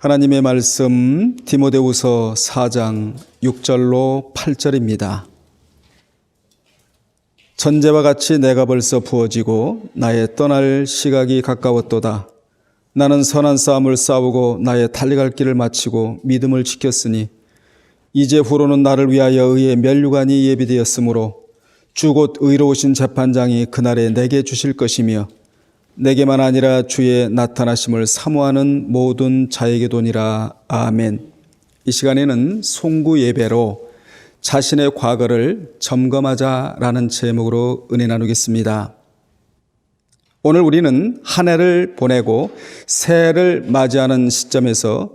하나님의 말씀 디모데후서 4장 6절로 8절입니다. 전제와 같이 내가 벌써 부어지고 나의 떠날 시각이 가까웠도다. 나는 선한 싸움을 싸우고 나의 달려갈 길을 마치고 믿음을 지켰으니 이제 후로는 나를 위하여 의의 면류관이 예비되었으므로 주 곧 의로우신 재판장이 그날에 내게 주실 것이며 내게만 아니라 주의 나타나심을 사모하는 모든 자에게도니라. 아멘. 이 시간에는 송구 예배로 자신의 과거를 점검하자라는 제목으로 은혜 나누겠습니다. 오늘 우리는 한 해를 보내고 새해를 맞이하는 시점에서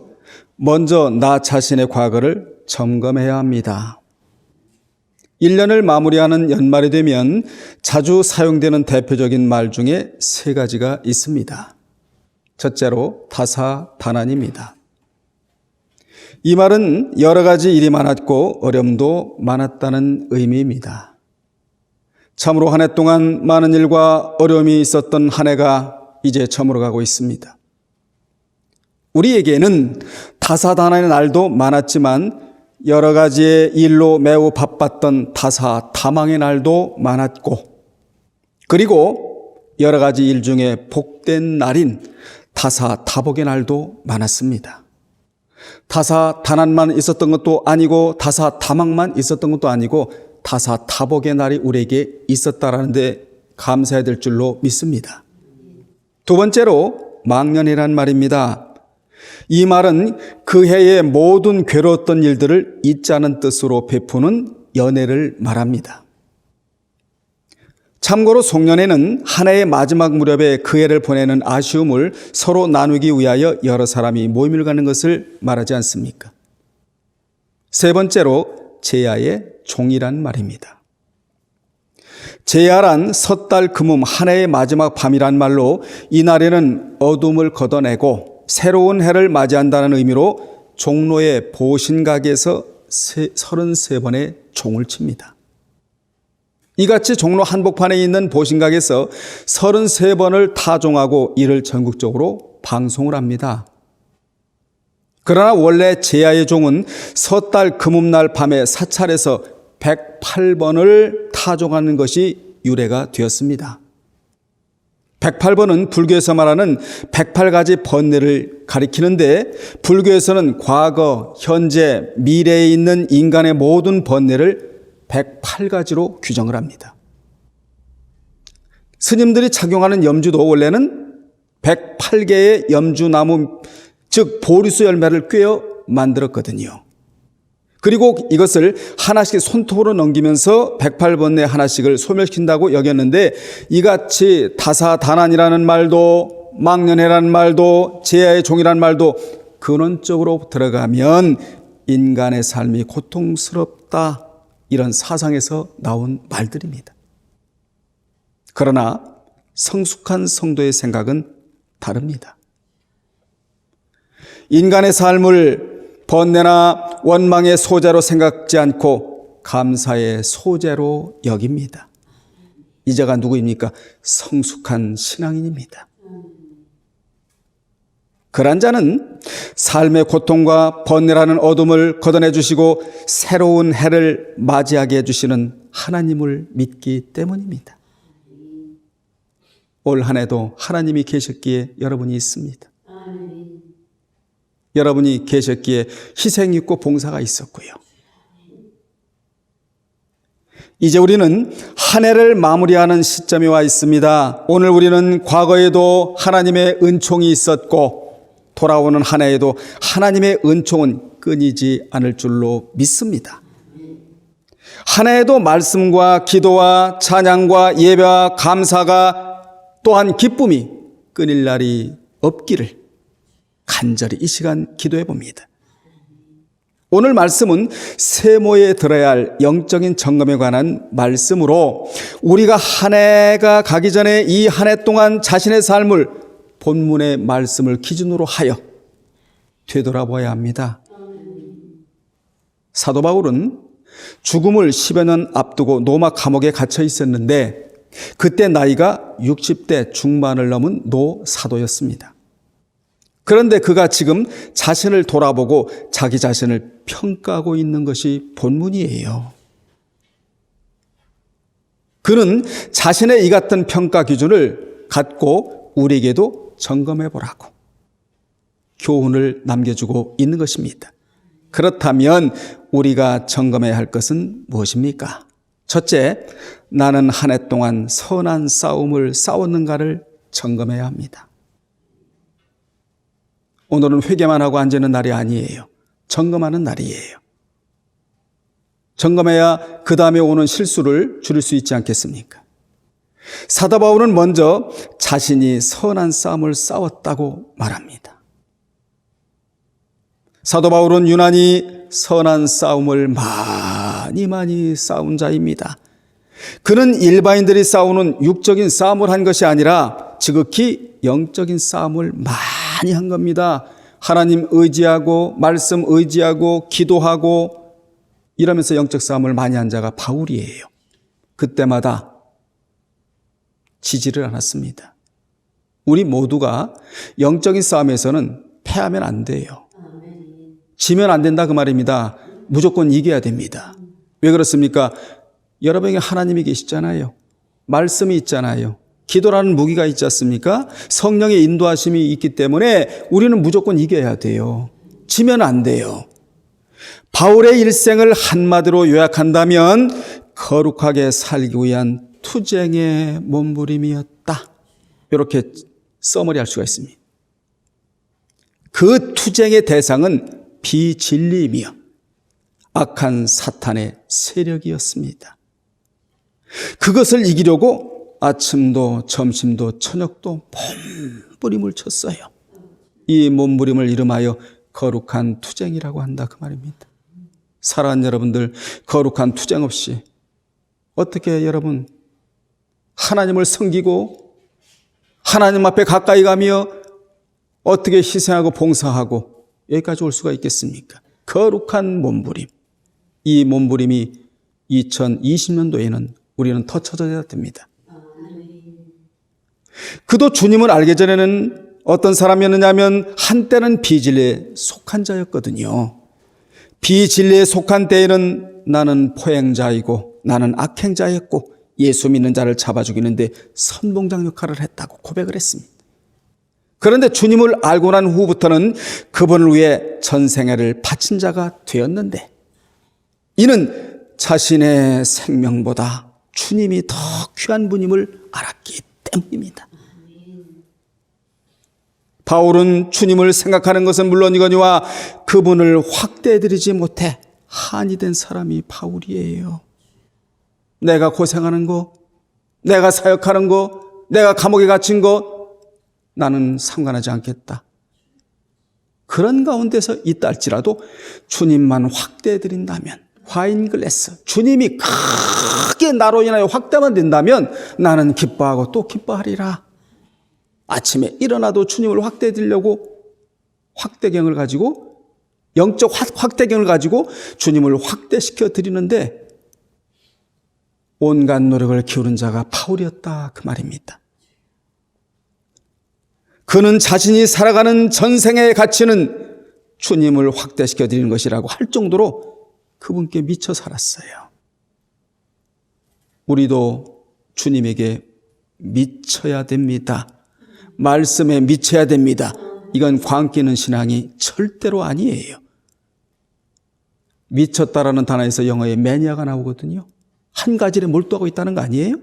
먼저 나 자신의 과거를 점검해야 합니다. 1년을 마무리하는 연말이 되면 자주 사용되는 대표적인 말 중에 세 가지가 있습니다. 첫째로 다사다난입니다. 이 말은 여러 가지 일이 많았고 어려움도 많았다는 의미입니다. 참으로 한 해 동안 많은 일과 어려움이 있었던 한 해가 이제 저물어가고 있습니다. 우리에게는 다사다난의 날도 많았지만 여러 가지의 일로 매우 바빴던 다사다망의 날도 많았고, 그리고 여러 가지 일 중에 복된 날인 다사다복의 날도 많았습니다. 다사다난만 있었던 것도 아니고 다사다망만 있었던 것도 아니고 다사다복의 날이 우리에게 있었다라는 데 감사해야 될 줄로 믿습니다. 두 번째로 망년이란 말입니다. 이 말은 그 해의 모든 괴로웠던 일들을 잊자는 뜻으로 베푸는 연애를 말합니다. 참고로 송년회는 한 해의 마지막 무렵에 그 해를 보내는 아쉬움을 서로 나누기 위하여 여러 사람이 모임을 가는 것을 말하지 않습니까? 세 번째로 제야의 종이란 말입니다. 제야란 섣달 금음 한 해의 마지막 밤이란 말로 이 날에는 어둠을 걷어내고 새로운 해를 맞이한다는 의미로 종로의 보신각에서 33번의 종을 칩니다. 이같이 종로 한복판에 있는 보신각에서 33번을 타종하고 이를 전국적으로 방송을 합니다. 그러나 원래 제야의 종은 섣달 금음날 밤에 사찰에서 108번을 타종하는 것이 유래가 되었습니다. 108번은 불교에서 말하는 108가지 번뇌를 가리키는데, 불교에서는 과거, 현재, 미래에 있는 인간의 모든 번뇌를 108가지로 규정을 합니다. 스님들이 착용하는 염주도 원래는 108개의 염주나무, 즉 보리수 열매를 꿰어 만들었거든요. 그리고 이것을 하나씩 손톱으로 넘기면서 108번뇌 하나씩을 소멸시킨다고 여겼는데, 이같이 다사다난이라는 말도 망년회라는 말도 제야의 종이라는 말도 근원적으로 들어가면 인간의 삶이 고통스럽다, 이런 사상에서 나온 말들입니다. 그러나 성숙한 성도의 생각은 다릅니다. 인간의 삶을 번뇌나 원망의 소재로 생각지 않고 감사의 소재로 여깁니다. 이 자가 누구입니까? 성숙한 신앙인입니다. 그런 자는 삶의 고통과 번뇌라는 어둠을 걷어내 주시고 새로운 해를 맞이하게 해주시는 하나님을 믿기 때문입니다. 올 한 해도 하나님이 계셨기에 여러분이 있습니다. 여러분이 계셨기에 희생이 있고 봉사가 있었고요. 이제 우리는 한 해를 마무리하는 시점에 와 있습니다. 오늘 우리는 과거에도 하나님의 은총이 있었고 돌아오는 한 해에도 하나님의 은총은 끊이지 않을 줄로 믿습니다. 한 해에도 말씀과 기도와 찬양과 예배와 감사가 또한 기쁨이 끊일 날이 없기를 간절히 이 시간 기도해 봅니다. 오늘 말씀은 세모에 들어야 할 영적인 점검에 관한 말씀으로 우리가 한 해가 가기 전에 이 한 해 동안 자신의 삶을 본문의 말씀을 기준으로 하여 되돌아봐야 합니다. 사도 바울은 죽음을 10여 년 앞두고 로마 감옥에 갇혀 있었는데 그때 나이가 60대 중반을 넘은 노 사도였습니다. 그런데 그가 지금 자신을 돌아보고 자기 자신을 평가하고 있는 것이 본문이에요. 그는 자신의 이 같은 평가 기준을 갖고 우리에게도 점검해 보라고 교훈을 남겨주고 있는 것입니다. 그렇다면 우리가 점검해야 할 것은 무엇입니까? 첫째, 나는 한 해 동안 선한 싸움을 싸웠는가를 점검해야 합니다. 오늘은 회개만 하고 앉는 날이 아니에요. 점검하는 날이에요. 점검해야 그 다음에 오는 실수를 줄일 수 있지 않겠습니까? 사도 바울은 먼저 자신이 선한 싸움을 싸웠다고 말합니다. 사도 바울은 유난히 선한 싸움을 많이 싸운 자입니다. 그는 일반인들이 싸우는 육적인 싸움을 한 것이 아니라 지극히 영적인 싸움을 많이 한 겁니다. 하나님 의지하고 말씀 의지하고 기도하고 이러면서 영적 싸움을 많이 한 자가 바울이에요. 그때마다 지지를 않았습니다. 우리 모두가 영적인 싸움에서는 패하면 안 돼요. 지면 안 된다 그 말입니다. 무조건 이겨야 됩니다. 왜 그렇습니까? 여러분에게 하나님이 계시잖아요. 말씀이 있잖아요. 기도라는 무기가 있지 않습니까? 성령의 인도하심이 있기 때문에 우리는 무조건 이겨야 돼요. 지면 안 돼요. 바울의 일생을 한마디로 요약한다면 거룩하게 살기 위한 투쟁의 몸부림이었다. 이렇게 써머리할 수가 있습니다. 그 투쟁의 대상은 비진리이며 악한 사탄의 세력이었습니다. 그것을 이기려고 아침도 점심도 저녁도 몸부림을 쳤어요. 이 몸부림을 이름하여 거룩한 투쟁이라고 한다 그 말입니다. 사랑하는 여러분들, 거룩한 투쟁 없이 어떻게 여러분 하나님을 섬기고 하나님 앞에 가까이 가며 어떻게 희생하고 봉사하고 여기까지 올 수가 있겠습니까? 거룩한 몸부림. 이 몸부림이 2020년도에는 우리는 더 쳐져야 됩니다. 그도 주님을 알기 전에는 어떤 사람이었느냐면 한때는 비진리에 속한 자였거든요. 비진리에 속한 때에는 나는 포행자이고 나는 악행자였고 예수 믿는 자를 잡아 죽이는데 선봉장 역할을 했다고 고백을 했습니다. 그런데 주님을 알고 난 후부터는 그분을 위해 전생애를 바친 자가 되었는데 이는 자신의 생명보다 주님이 더 귀한 분임을 알았기 때문입니다. 바울은 주님을 생각하는 것은 물론이거니와 그분을 확대해드리지 못해 한이 된 사람이 바울이에요. 내가 고생하는 거, 내가 사역하는 거, 내가 감옥에 갇힌 거 나는 상관하지 않겠다. 그런 가운데서 있다 할지라도 주님만 확대해드린다면 화인글래스, 주님이 크게 나로 인하여 확대만 된다면 나는 기뻐하고 또 기뻐하리라. 아침에 일어나도 주님을 확대해드리려고 확대경을 가지고 영적 확대경을 가지고 주님을 확대시켜 드리는데 온갖 노력을 기울인 자가 바울이었다 그 말입니다. 그는 자신이 살아가는 전생의 가치는 주님을 확대시켜 드리는 것이라고 할 정도로 그분께 미쳐 살았어요. 우리도 주님에게 미쳐야 됩니다. 말씀에 미쳐야 됩니다. 이건 광기는 신앙이 절대로 아니에요. 미쳤다라는 단어에서 영어에 매니아가 나오거든요. 한 가지에 몰두하고 있다는 거 아니에요?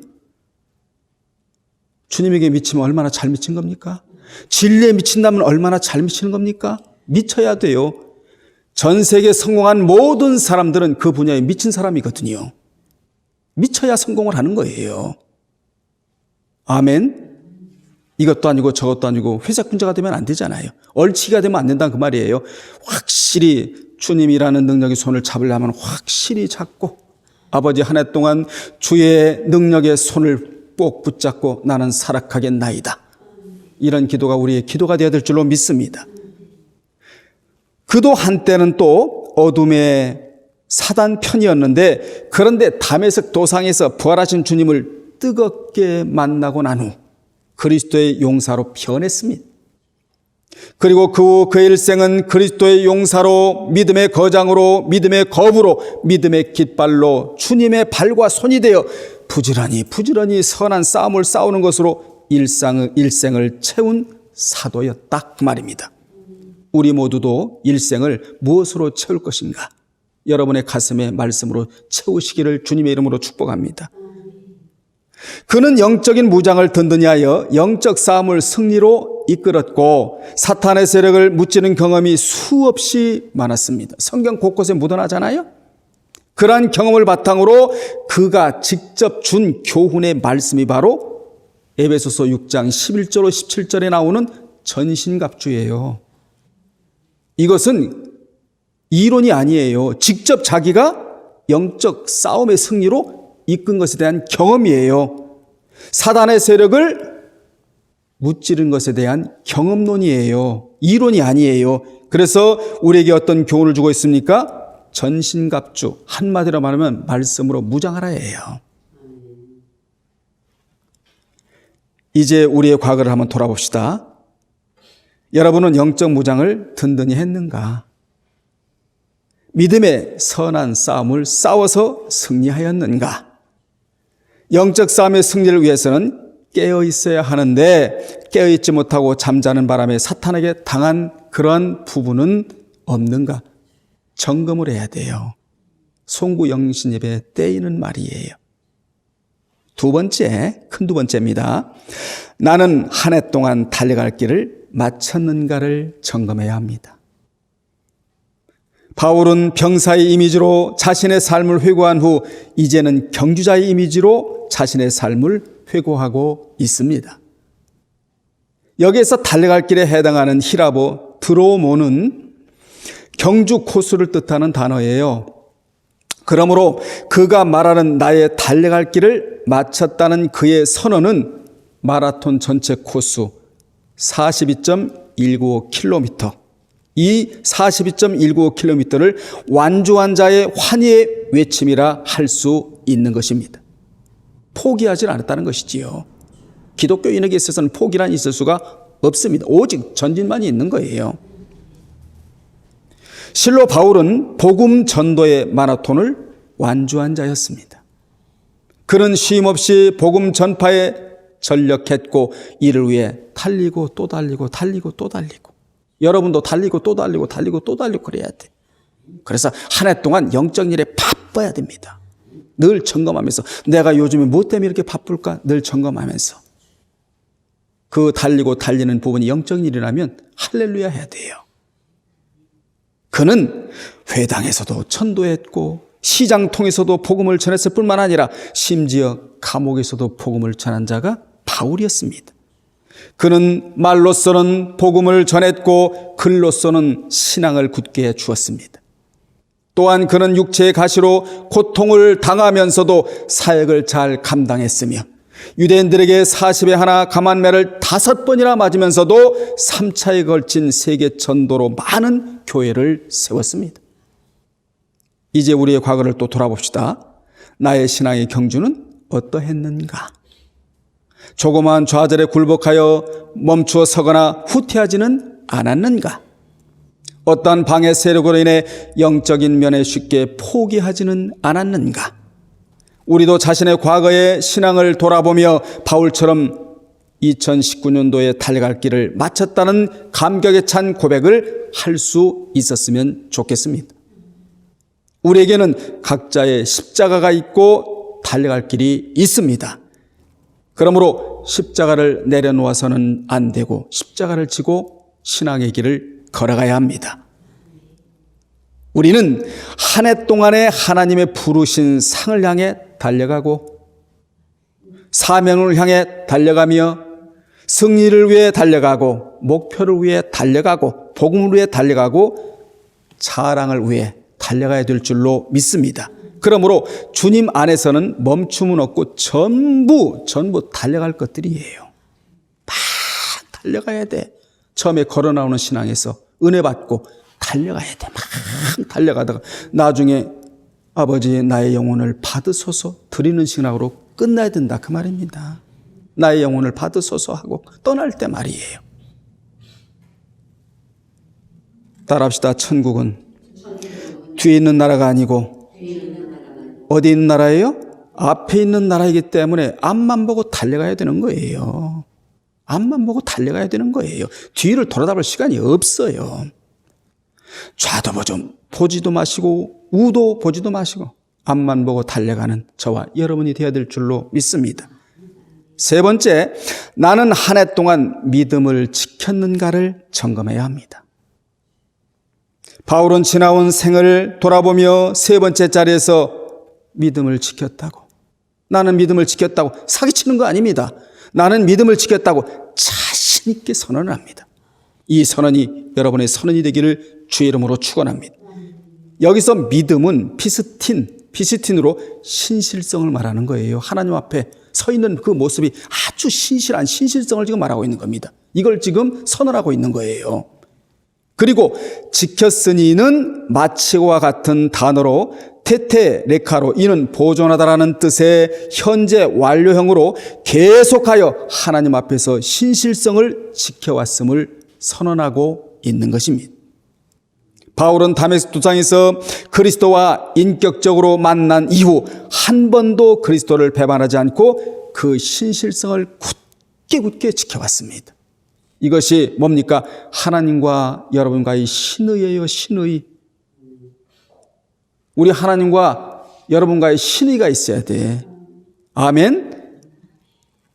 주님에게 미치면 얼마나 잘 미친 겁니까? 진리에 미친다면 얼마나 잘 미치는 겁니까? 미쳐야 돼요. 전 세계에 성공한 모든 사람들은 그 분야에 미친 사람이거든요. 미쳐야 성공을 하는 거예요. 아멘. 이것도 아니고 저것도 아니고 회색 분자가 되면 안 되잖아요. 얼치기가 되면 안 된다는 그 말이에요. 확실히 주님이라는 능력의 손을 잡으려면 확실히 잡고 아버지 한 해 동안 주의 능력의 손을 꼭 붙잡고 나는 살아가겠나이다. 이런 기도가 우리의 기도가 되어야 될 줄로 믿습니다. 그도 한때는 또 어둠의 사단 편이었는데 그런데 다메섹 도상에서 부활하신 주님을 뜨겁게 만나고 난 후 그리스도의 용사로 변했습니다. 그리고 그 후 그의 일생은 그리스도의 용사로, 믿음의 거장으로, 믿음의 거부로, 믿음의 깃발로 주님의 발과 손이 되어 부지런히 선한 싸움을 싸우는 것으로 일생을 채운 사도였다 그 말입니다. 우리 모두도 일생을 무엇으로 채울 것인가? 여러분의 가슴에 말씀으로 채우시기를 주님의 이름으로 축복합니다. 그는 영적인 무장을 든든히 하여 영적 싸움을 승리로 이끌었고 사탄의 세력을 무찌른 경험이 수없이 많았습니다. 성경 곳곳에 묻어나잖아요. 그러한 경험을 바탕으로 그가 직접 준 교훈의 말씀이 바로 에베소서 6장 11절로 17절에 나오는 전신갑주예요. 이것은 이론이 아니에요. 직접 자기가 영적 싸움의 승리로 이끈 것에 대한 경험이에요. 사단의 세력을 무찌른 것에 대한 경험론이에요. 이론이 아니에요. 그래서 우리에게 어떤 교훈을 주고 있습니까? 전신갑주, 한마디로 말하면 말씀으로 무장하라예요. 이제 우리의 과거를 한번 돌아봅시다. 여러분은 영적 무장을 든든히 했는가? 믿음의 선한 싸움을 싸워서 승리하였는가? 영적 싸움의 승리를 위해서는 깨어 있어야 하는데 깨어 있지 못하고 잠자는 바람에 사탄에게 당한 그러한 부분은 없는가? 점검을 해야 돼요. 송구영신 예배 때이는 말이에요. 두 번째, 큰 두 번째입니다. 나는 한 해 동안 달려갈 길을 마쳤는가를 점검해야 합니다. 바울은 병사의 이미지로 자신의 삶을 회고한 후 이제는 경주자의 이미지로 자신의 삶을 회고하고 있습니다. 여기에서 달려갈 길에 해당하는 히라보 드로모는 경주 코스를 뜻하는 단어예요. 그러므로 그가 말하는 나의 달려갈 길을 마쳤다는 그의 선언은 마라톤 전체 코스 42.195km, 이 42.195km를 완주한 자의 환희의 외침이라 할 수 있는 것입니다. 포기하지 않았다는 것이지요. 기독교인에게 있어서는 포기란 있을 수가 없습니다. 오직 전진만이 있는 거예요. 실로 바울은 복음 전도의 마라톤을 완주한 자였습니다. 그는 쉼없이 복음 전파에 전력했고 이를 위해 달리고 또 달리고 달리고 또 달리고, 여러분도 달리고 또 달리고 달리고 또 달리고 그래야 돼. 그래서 한 해 동안 영적 일에 바빠야 됩니다. 늘 점검하면서 내가 요즘에 뭐 때문에 이렇게 바쁠까 늘 점검하면서 그 달리고 달리는 부분이 영적 일이라면 할렐루야 해야 돼요. 그는 회당에서도 전도했고 시장통에서도 복음을 전했을 뿐만 아니라 심지어 감옥에서도 복음을 전한 자가 바울이었습니다. 그는 말로서는 복음을 전했고 글로서는 신앙을 굳게 주었습니다. 또한 그는 육체의 가시로 고통을 당하면서도 사역을 잘 감당했으며 유대인들에게 40에 하나 감한매를 5번이나 맞으면서도 3차에 걸친 세계 전도로 많은 교회를 세웠습니다. 이제 우리의 과거를 또 돌아봅시다. 나의 신앙의 경주는 어떠했는가? 조그마한 좌절에 굴복하여 멈추어 서거나 후퇴하지는 않았는가? 어떠한 방해 세력으로 인해 영적인 면에 쉽게 포기하지는 않았는가? 우리도 자신의 과거의 신앙을 돌아보며 바울처럼 2019년도에 달려갈 길을 마쳤다는 감격에 찬 고백을 할 수 있었으면 좋겠습니다. 우리에게는 각자의 십자가가 있고 달려갈 길이 있습니다. 그러므로 십자가를 내려놓아서는 안 되고 십자가를 지고 신앙의 길을 걸어가야 합니다. 우리는 한 해 동안에 하나님의 부르신 상을 향해 달려가고 사명을 향해 달려가며 승리를 위해 달려가고 목표를 위해 달려가고 복음을 위해 달려가고 자랑을 위해 달려가야 될 줄로 믿습니다. 그러므로 주님 안에서는 멈춤은 없고 전부 달려갈 것들이에요. 막 달려가야 돼. 처음에 걸어 나오는 신앙에서 은혜 받고 달려가야 돼. 막 달려가다가 나중에 아버지 나의 영혼을 받으소서 드리는 신앙으로 끝나야 된다 그 말입니다. 나의 영혼을 받으소서 하고 떠날 때 말이에요. 따라합시다. 천국은 뒤에 있는 나라가 아니고 어디 있는 나라예요? 앞에 있는 나라이기 때문에 앞만 보고 달려가야 되는 거예요. 앞만 보고 달려가야 되는 거예요. 뒤를 돌아다볼 시간이 없어요. 좌도 보지도 마시고 우도 보지도 마시고 앞만 보고 달려가는 저와 여러분이 되어야 될 줄로 믿습니다. 세 번째, 나는 한 해 동안 믿음을 지켰는가를 점검해야 합니다. 바울은 지나온 생을 돌아보며 세 번째 자리에서 믿음을 지켰다고, 나는 믿음을 지켰다고 사기치는 거 아닙니다. 나는 믿음을 지켰다고 자신 있게 선언을 합니다. 이 선언이 여러분의 선언이 되기를 주의 이름으로 축원합니다. 여기서 믿음은 피스틴으로 신실성을 말하는 거예요. 하나님 앞에 서 있는 그 모습이 아주 신실한 신실성을 지금 말하고 있는 겁니다. 이걸 지금 선언하고 있는 거예요. 그리고 지켰으니는 마치고와 같은 단어로 테테레카로, 이는 보존하다라는 뜻의 현재 완료형으로 계속하여 하나님 앞에서 신실성을 지켜왔음을 선언하고 있는 것입니다. 바울은 다메섹 도상에서 그리스도와 인격적으로 만난 이후 한 번도 그리스도를 배반하지 않고 그 신실성을 굳게 지켜왔습니다. 이것이 뭡니까? 하나님과 여러분과의 신의예요. 신의. 우리 하나님과 여러분과의 신의가 있어야 돼. 아멘.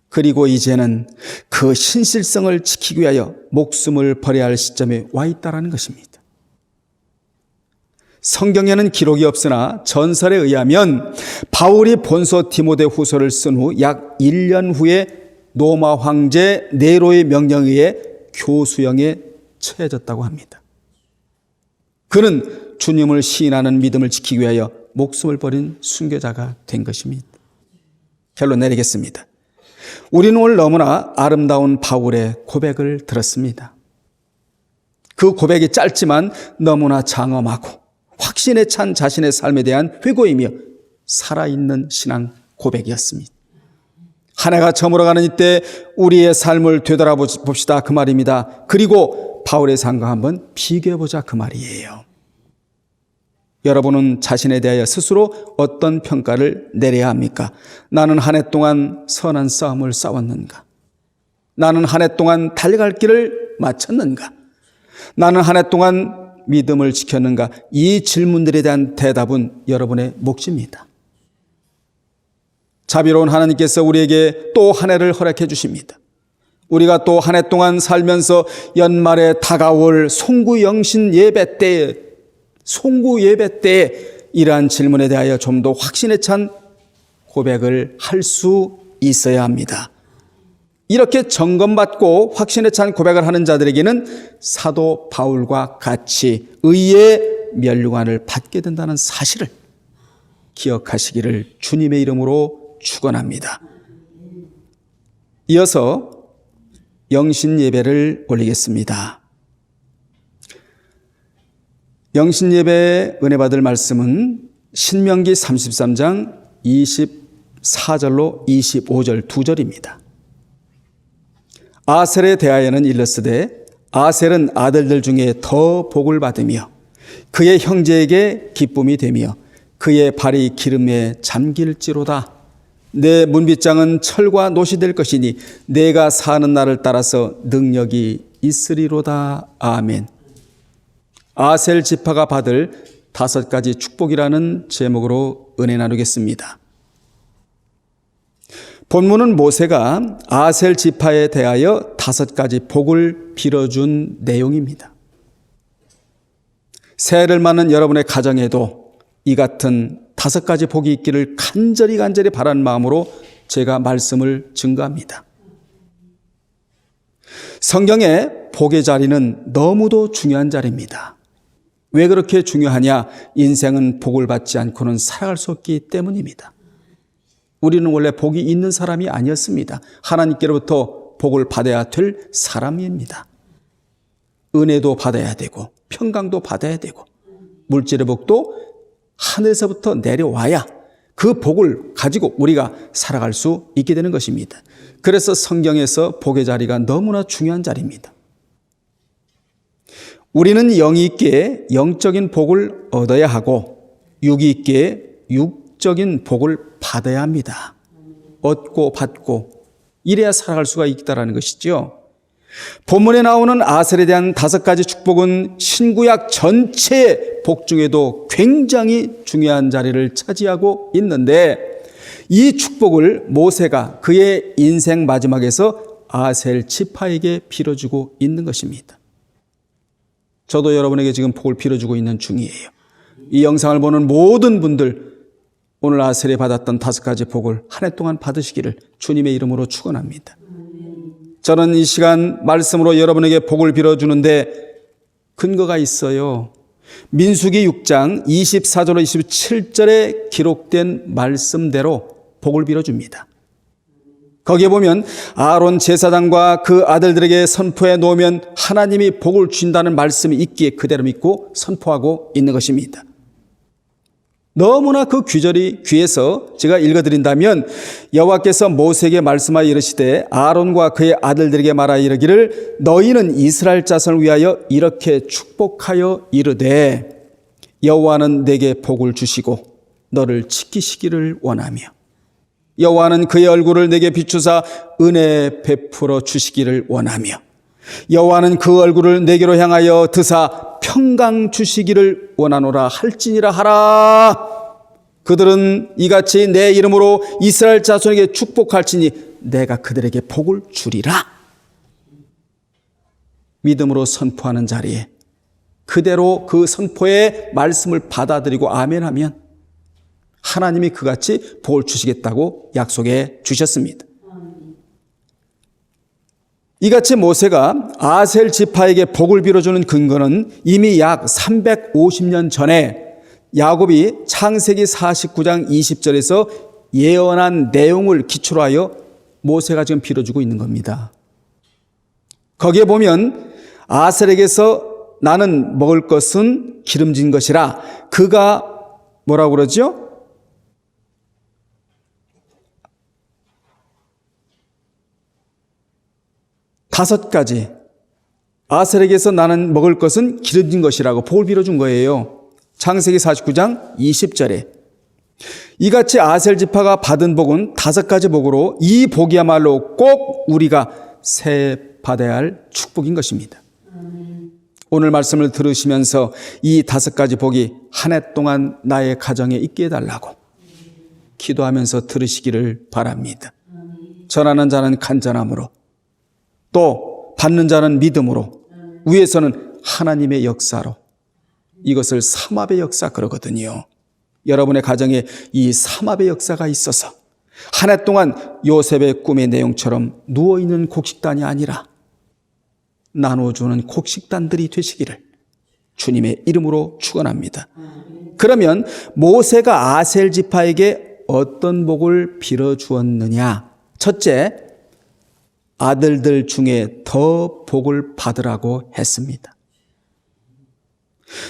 그리고 이제는 그 신실성을 지키기 위하여 목숨을 버려야 할 시점에 와 있다는 것입니다. 성경에는 기록이 없으나 전설에 의하면 바울이 본서 디모데 후서를 쓴 후 약 1년 후에 로마 황제 네로의 명령에 의해 교수형에 처해졌다고 합니다. 그는 주님을 시인하는 믿음을 지키기 위하여 목숨을 버린 순교자가 된 것입니다. 결론 내리겠습니다. 우리는 오늘 너무나 아름다운 바울의 고백을 들었습니다. 그 고백이 짧지만 너무나 장엄하고 확신에 찬 자신의 삶에 대한 회고이며 살아있는 신앙 고백이었습니다. 한 해가 저물어가는 이때 우리의 삶을 되돌아봅시다 그 말입니다. 그리고 바울의 삶과 한번 비교해보자 그 말이에요. 여러분은 자신에 대하여 스스로 어떤 평가를 내려야 합니까? 나는 한 해 동안 선한 싸움을 싸웠는가? 나는 한 해 동안 달려갈 길을 마쳤는가? 나는 한 해 동안 믿음을 지켰는가? 이 질문들에 대한 대답은 여러분의 몫입니다. 자비로운 하나님께서 우리에게 또 한 해를 허락해 주십니다. 우리가 또 한 해 동안 살면서 연말에 다가올 송구영신 예배 때에 이러한 질문에 대하여 좀 더 확신에 찬 고백을 할 수 있어야 합니다. 이렇게 점검받고 확신에 찬 고백을 하는 자들에게는 사도 바울과 같이 의의 면류관을 받게 된다는 사실을 기억하시기를 주님의 이름으로 축원합니다. 이어서 영신 예배를 올리겠습니다. 영신 예배에 은혜 받을 말씀은 신명기 33장 24절로 25절 2절입니다. 아셀에 대하여는 일렀으되 아셀은 아들들 중에 더 복을 받으며 그의 형제에게 기쁨이 되며 그의 발이 기름에 잠길지로다. 내 문빗장은 철과 노시 될 것이니 내가 사는 날을 따라서 능력이 있으리로다. 아멘. 아셀 지파가 받을 5가지 축복이라는 제목으로 은혜 나누겠습니다. 본문은 모세가 아셀 지파에 대하여 5가지 복을 빌어준 내용입니다. 새해를 맞는 여러분의 가정에도 이 같은 5가지 복이 있기를 간절히 바라는 마음으로 제가 말씀을 증거합니다. 성경의 복의 자리는 너무도 중요한 자리입니다. 왜 그렇게 중요하냐? 인생은 복을 받지 않고는 살아갈 수 없기 때문입니다. 우리는 원래 복이 있는 사람이 아니었습니다. 하나님께로부터 복을 받아야 될 사람입니다. 은혜도 받아야 되고 평강도 받아야 되고 물질의 복도 하늘에서부터 내려와야 그 복을 가지고 우리가 살아갈 수 있게 되는 것입니다. 그래서 성경에서 복의 자리가 너무나 중요한 자리입니다. 우리는 영이 있기에 영적인 복을 얻어야 하고 육이 있기에 육적인 복을 받아야 합니다. 얻고 받고 이래야 살아갈 수가 있다는 것이죠. 본문에 나오는 아셀에 대한 5가지 축복은 신구약 전체의 복 중에도 굉장히 중요한 자리를 차지하고 있는데 이 축복을 모세가 그의 인생 마지막에서 아셀 지파에게 빌어주고 있는 것입니다. 저도 여러분에게 지금 복을 빌어주고 있는 중이에요. 이 영상을 보는 모든 분들 오늘 아셀에 받았던 5가지 복을 한 해 동안 받으시기를 주님의 이름으로 축원합니다. 저는 이 시간 말씀으로 여러분에게 복을 빌어주는데 근거가 있어요. 민수기 6장 24절로 27절에 기록된 말씀대로 복을 빌어줍니다. 거기에 보면 아론 제사장과 그 아들들에게 선포해 놓으면 하나님이 복을 주신다는 말씀이 있기에 그대로 믿고 선포하고 있는 것입니다. 너무나 그 규절이 귀해서 제가 읽어드린다면 여호와께서 모세에게 말씀하여 이르시되 아론과 그의 아들들에게 말하여 이르기를 너희는 이스라엘 자손을 위하여 이렇게 축복하여 이르되 여호와는 내게 복을 주시고 너를 지키시기를 원하며 여호와는 그의 얼굴을 내게 비추사 은혜 베풀어 주시기를 원하며 여호와는 그 얼굴을 내게로 향하여 드사 평강 주시기를 원하노라 할지니라 하라. 그들은 이같이 내 이름으로 이스라엘 자손에게 축복할지니 내가 그들에게 복을 주리라. 믿음으로 선포하는 자리에 그대로 그 선포의 말씀을 받아들이고 아멘하면 하나님이 그같이 복을 주시겠다고 약속해 주셨습니다. 이같이 모세가 아셀 지파에게 복을 빌어주는 근거는 이미 약 350년 전에 야곱이 창세기 49장 20절에서 예언한 내용을 기초로 하여 모세가 지금 빌어주고 있는 겁니다. 거기에 보면 아셀에게서 나는 먹을 것은 기름진 것이라 그가 뭐라고 그러죠? 다섯 가지 아셀에게서 나는 먹을 것은 기름진 것이라고 복을 빌어준 거예요. 창세기 49장 20절에 이같이 아셀 지파가 받은 복은 5가지 복으로 이 복이야말로 꼭 우리가 새 받아야 할 축복인 것입니다. 오늘 말씀을 들으시면서 이 5가지 복이 한 해 동안 나의 가정에 있게 해달라고 기도하면서 들으시기를 바랍니다. 전하는 자는 간절함으로 또 받는 자는 믿음으로 위에서는 하나님의 역사로 이것을 삼합의 역사 그러거든요. 여러분의 가정에 이 삼합의 역사가 있어서 한 해 동안 요셉의 꿈의 내용처럼 누워있는 곡식단이 아니라 나눠주는 곡식단들이 되시기를 주님의 이름으로 축원합니다. 그러면 모세가 아셀 지파에게 어떤 복을 빌어주었느냐? 첫째, 아들들 중에 더 복을 받으라고 했습니다.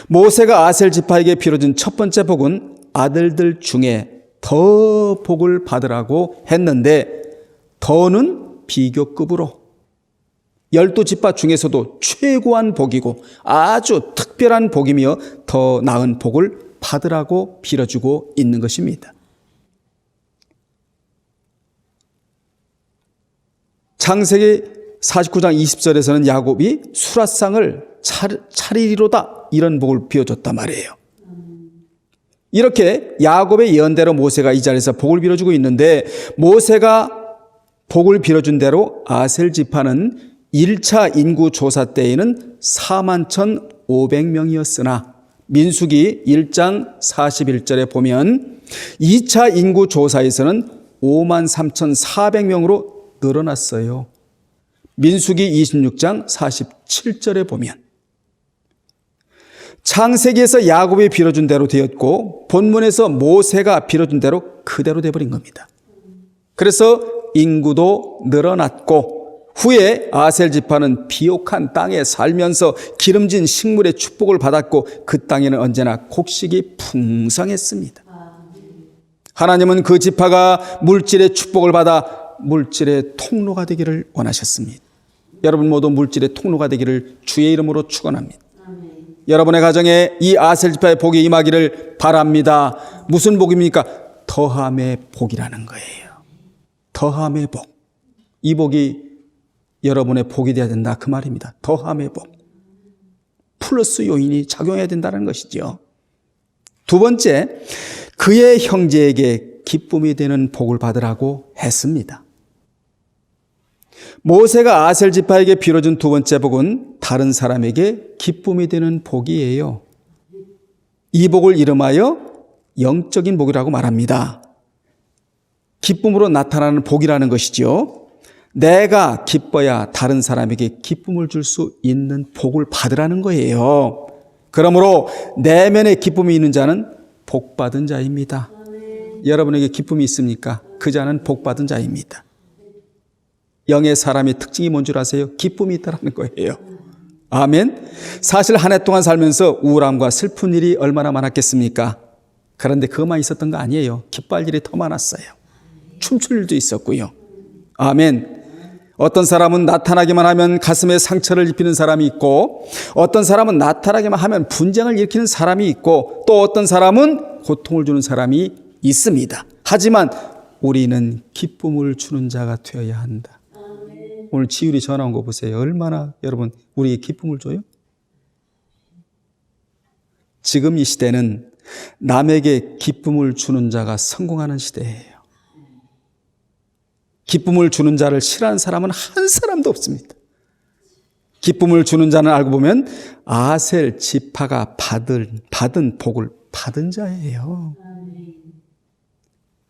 모세가 아셀 지파에게 빌어준 첫 번째 복은 아들들 중에 더 복을 받으라고 했는데 더는 비교급으로 12지파 중에서도 최고한 복이고 아주 특별한 복이며 더 나은 복을 받으라고 빌어주고 있는 것입니다. 창세기 49장 20절에서는 야곱이 수라상을 차리리로다 이런 복을 빌어줬단 말이에요. 이렇게 야곱의 예언대로 모세가 이 자리에서 복을 빌어주고 있는데 모세가 복을 빌어준 대로 아셀 지파는 1차 인구 조사 때에는 41,500명이었으나 민수기 1장 41절에 보면 2차 인구 조사에서는 53,400명으로 늘어났어요. 민수기 26장 47절에 보면 창세기에서 야곱이 빌어준 대로 되었고 본문에서 모세가 빌어준 대로 그대로 되어버린 겁니다. 그래서 인구도 늘어났고 후에 아셀 지파는 비옥한 땅에 살면서 기름진 식물의 축복을 받았고 그 땅에는 언제나 곡식이 풍성했습니다. 하나님은 그 지파가 물질의 축복을 받아 물질의 통로가 되기를 원하셨습니다. 여러분 모두 물질의 통로가 되기를 주의 이름으로 축원합니다. 여러분의 가정에 이 아셀 지파의 복이 임하기를 바랍니다. 무슨 복입니까? 더함의 복이라는 거예요. 더함의 복. 이 복이 여러분의 복이 되어야 된다, 그 말입니다. 더함의 복. 플러스 요인이 작용해야 된다는 것이죠. 두 번째, 그의 형제에게 기쁨이 되는 복을 받으라고 했습니다. 모세가 아셀 지파에게 빌어준 두 번째 복은 다른 사람에게 기쁨이 되는 복이에요. 이 복을 이름하여 영적인 복이라고 말합니다. 기쁨으로 나타나는 복이라는 것이죠. 내가 기뻐야 다른 사람에게 기쁨을 줄 수 있는 복을 받으라는 거예요. 그러므로 내면에 기쁨이 있는 자는 복받은 자입니다. 여러분에게 기쁨이 있습니까? 그 자는 복받은 자입니다. 영의 사람의 특징이 뭔 줄 아세요? 기쁨이 있다는 거예요. 아멘. 사실 한 해 동안 살면서 우울함과 슬픈 일이 얼마나 많았겠습니까? 그런데 그것만 있었던 거 아니에요. 기뻐할 일이 더 많았어요. 춤출 일도 있었고요. 아멘. 어떤 사람은 나타나기만 하면 가슴에 상처를 입히는 사람이 있고, 어떤 사람은 나타나기만 하면 분쟁을 일으키는 사람이 있고, 또 어떤 사람은 고통을 주는 사람이 있습니다. 하지만 우리는 기쁨을 주는 자가 되어야 한다. 오늘 지율이 전화 온 거 보세요. 얼마나 여러분 우리에게 기쁨을 줘요? 지금 이 시대는 남에게 기쁨을 주는 자가 성공하는 시대예요. 기쁨을 주는 자를 싫어하는 사람은 한 사람도 없습니다. 기쁨을 주는 자는 알고 보면 아셀 지파가 받은 복을 받은 자예요.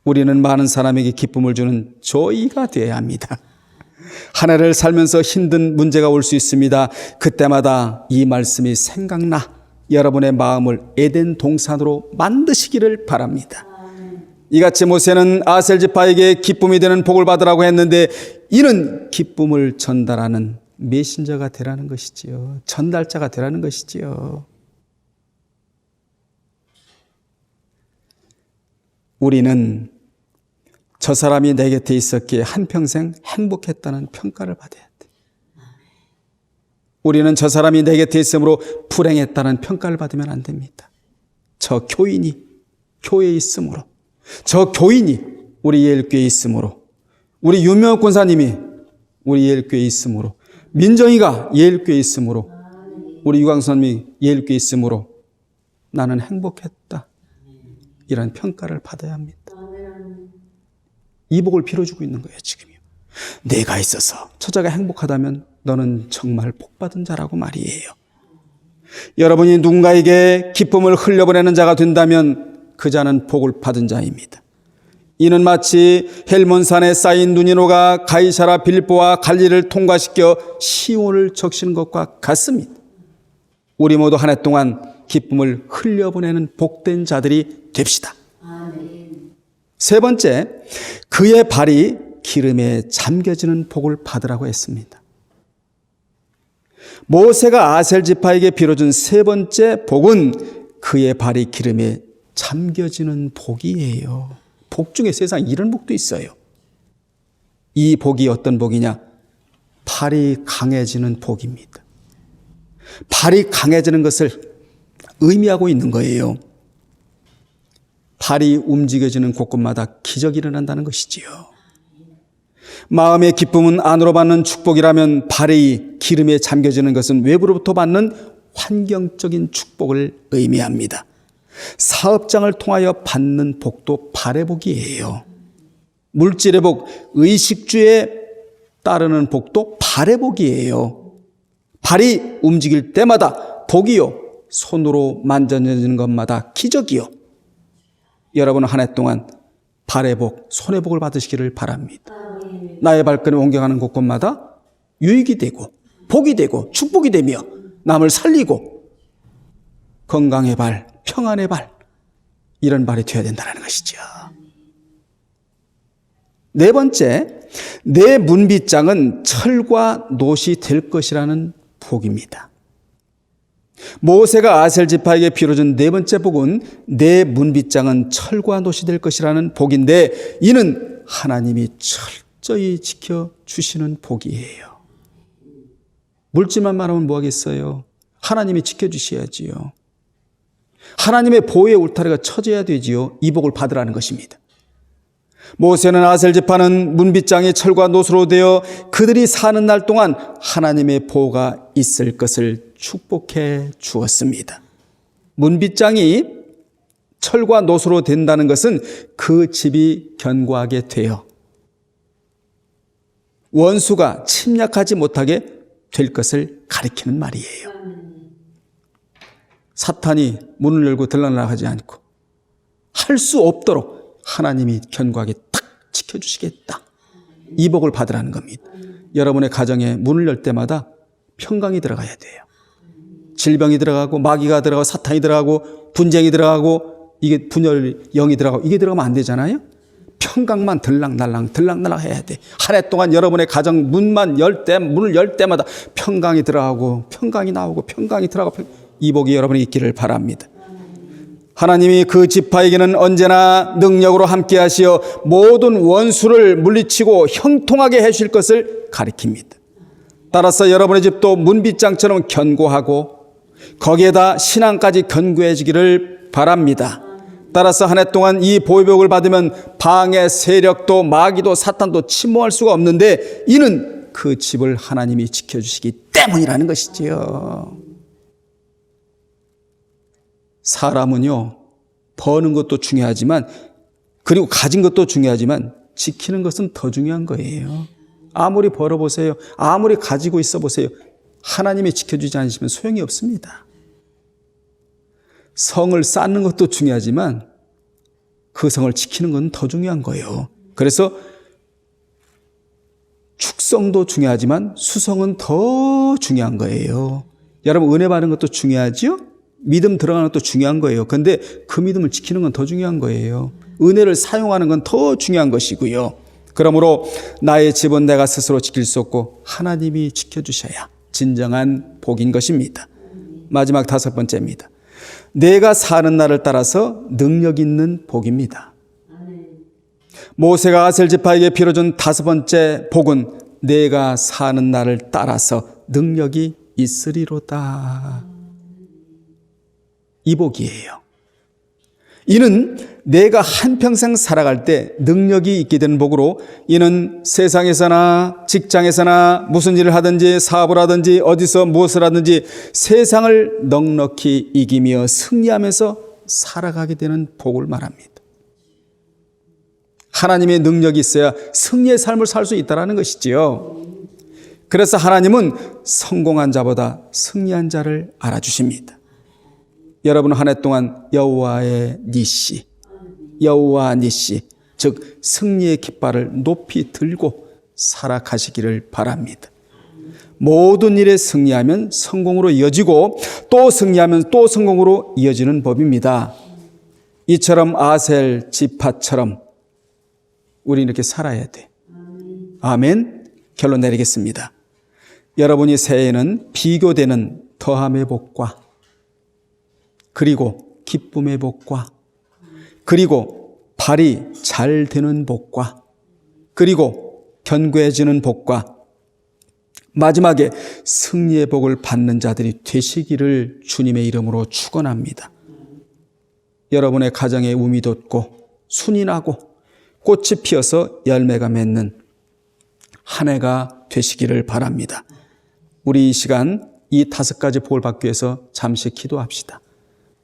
우리는 많은 사람에게 기쁨을 주는 조이가 되어야 합니다. 한 해를 살면서 힘든 문제가 올 수 있습니다. 그때마다 이 말씀이 생각나 여러분의 마음을 에덴 동산으로 만드시기를 바랍니다. 이같이 모세는 아셀 지파에게 기쁨이 되는 복을 받으라고 했는데, 이는 기쁨을 전달하는 메신저가 되라는 것이지요. 전달자가 되라는 것이지요. 우리는 저 사람이 내 곁에 있었기에 한평생 행복했다는 평가를 받아야 돼. 우리는 저 사람이 내 곁에 있으므로 불행했다는 평가를 받으면 안 됩니다. 저 교인이 교회에 있으므로, 저 교인이 우리 예일교회에 있으므로, 우리 윤명옥 권사님이 우리 예일교회에 있으므로, 민정이가 예일교회에 있으므로, 우리 유광선님이 예일교회에 있으므로 나는 행복했다, 이런 평가를 받아야 합니다. 이 복을 빌어주고 있는 거예요, 지금요. 내가 있어서 처자가 행복하다면 너는 정말 복받은 자라고 말이에요. 여러분이 누군가에게 기쁨을 흘려보내는 자가 된다면 그 자는 복을 받은 자입니다. 이는 마치 헬몬산에 쌓인 눈이노가 가이사라 빌립보와 갈릴리를 통과시켜 시온을 적시는 것과 같습니다. 우리 모두 한 해 동안 기쁨을 흘려보내는 복된 자들이 됩시다. 세 번째, 그의 발이 기름에 잠겨지는 복을 받으라고 했습니다. 모세가 아셀 지파에게 빌어준 세 번째 복은 그의 발이 기름에 잠겨지는 복이에요. 복 중에 세상에 이런 복도 있어요. 이 복이 어떤 복이냐? 발이 강해지는 복입니다. 발이 강해지는 것을 의미하고 있는 거예요. 발이 움직여지는 곳곳마다 기적이 일어난다는 것이지요. 마음의 기쁨은 안으로 받는 축복이라면 발이 기름에 잠겨지는 것은 외부로부터 받는 환경적인 축복을 의미합니다. 사업장을 통하여 받는 복도 발의 복이에요. 물질의 복, 의식주에 따르는 복도 발의 복이에요. 발이 움직일 때마다 복이요, 손으로 만져지는 것마다 기적이요. 여러분은 한 해 동안 발의 복, 손의 복을 받으시기를 바랍니다. 나의 발걸음이 옮겨가는 곳곳마다 유익이 되고 복이 되고 축복이 되며 남을 살리고 건강의 발, 평안의 발, 이런 발이 되어야 된다는 것이죠. 네 번째, 내 문빗장은 철과 놋이 될 것이라는 복입니다. 모세가 아셀 지파에게 빌어준 네 번째 복은 내 문빗장은 철과 놋이 될 것이라는 복인데, 이는 하나님이 철저히 지켜주시는 복이에요. 물질만 말하면 뭐하겠어요? 하나님이 지켜주셔야지요. 하나님의 보호의 울타리가 쳐져야 되지요. 이 복을 받으라는 것입니다. 모세는 아셀 지파는 문빗장이 철과 노수로 되어 그들이 사는 날 동안 하나님의 보호가 있을 것을 축복해 주었습니다. 문빗장이 철과 노수로 된다는 것은 그 집이 견고하게 되어 원수가 침략하지 못하게 될 것을 가리키는 말이에요. 사탄이 문을 열고 들락날락하지 않고 할 수 없도록 하나님이 견고하게 딱 지켜주시겠다. 이 복을 받으라는 겁니다. 여러분의 가정에 문을 열 때마다 평강이 들어가야 돼요. 질병이 들어가고 마귀가 들어가고 사탄이 들어가고 분쟁이 들어가고 이게 분열 영이 들어가고 이게 들어가면 안 되잖아요. 평강만 들락날락 해야 돼. 한 해 동안 여러분의 가정 문을 열 때마다 평강이 들어가고 평강이 나오고 평강이 들어가고 이 복이 여러분이 있기를 바랍니다. 하나님이 그 지파에게는 언제나 능력으로 함께 하시어 모든 원수를 물리치고 형통하게 해주실 것을 가리킵니다. 따라서 여러분의 집도 문빗장처럼 견고하고 거기에다 신앙까지 견고해지기를 바랍니다. 따라서 한 해 동안 이 보호복을 받으면 방해 세력도 마귀도 사탄도 침몰할 수가 없는데 이는 그 집을 하나님이 지켜주시기 때문이라는 것이지요. 사람은요, 버는 것도 중요하지만 그리고 가진 것도 중요하지만 지키는 것은 더 중요한 거예요. 아무리 벌어보세요. 아무리 가지고 있어 보세요. 하나님이 지켜주지 않으시면 소용이 없습니다. 성을 쌓는 것도 중요하지만 그 성을 지키는 건 더 중요한 거예요. 그래서 축성도 중요하지만 수성은 더 중요한 거예요. 여러분 은혜 받는 것도 중요하지요? 믿음 들어가는 것도 중요한 거예요. 그런데 그 믿음을 지키는 건 더 중요한 거예요. 은혜를 사용하는 건 더 중요한 것이고요. 그러므로 나의 집은 내가 스스로 지킬 수 없고 하나님이 지켜주셔야 진정한 복인 것입니다. 마지막 5번째입니다. 내가 사는 날을 따라서 능력 있는 복입니다. 모세가 아셀 지파에게 빌어준 5번째 복은 내가 사는 날을 따라서 능력이 있으리로다. 이 복이에요. 이는 내가 한평생 살아갈 때 능력이 있게 되는 복으로 이는 세상에서나 직장에서나 무슨 일을 하든지 사업을 하든지 어디서 무엇을 하든지 세상을 넉넉히 이기며 승리하면서 살아가게 되는 복을 말합니다. 하나님의 능력이 있어야 승리의 삶을 살 수 있다는 것이지요. 그래서 하나님은 성공한 자보다 승리한 자를 알아주십니다. 여러분 한 해 동안 여호와의 니시, 여호와 니시, 즉 승리의 깃발을 높이 들고 살아가시기를 바랍니다. 모든 일에 승리하면 성공으로 이어지고 또 승리하면 또 성공으로 이어지는 법입니다. 이처럼 아셀 지파처럼 우리는 이렇게 살아야 돼. 아멘. 결론 내리겠습니다. 여러분이 새해에는 비교되는 더함의 복과 그리고 기쁨의 복과 그리고 발이 잘 되는 복과 그리고 견고해지는 복과 마지막에 승리의 복을 받는 자들이 되시기를 주님의 이름으로 축원합니다. 여러분의 가정에 움이 돋고 순이 나고 꽃이 피어서 열매가 맺는 한 해가 되시기를 바랍니다. 우리 이 시간 이 5가지 복을 받기 위해서 잠시 기도합시다.